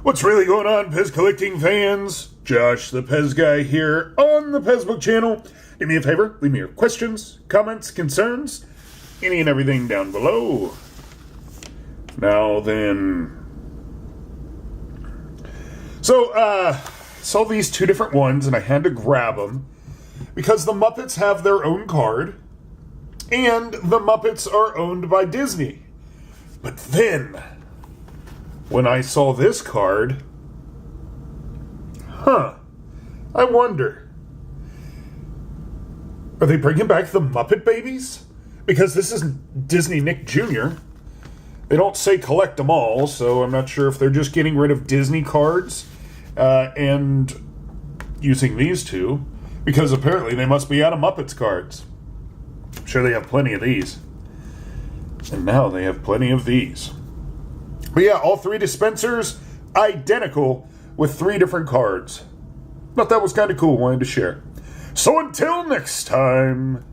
What's really going on, PEZ collecting fans? Josh, the PEZ guy here on the PEZ Book channel. Do me a favor, leave me your questions, comments, concerns, any and everything down below. Now then. So, saw these two different ones and I had to grab them because the Muppets have their own card and the Muppets are owned by Disney. But then, when I saw this card, I wonder, are they bringing back the Muppet Babies? Because this is Disney Nick Jr. They don't say collect them all, so I'm not sure if they're just getting rid of Disney cards and using these two, because apparently they must be out of Muppets cards. I'm sure they have plenty of these. And now they have plenty of these. But yeah, all three dispensers identical with three different cards. Thought that was kind of cool, wanted to share. So until next time.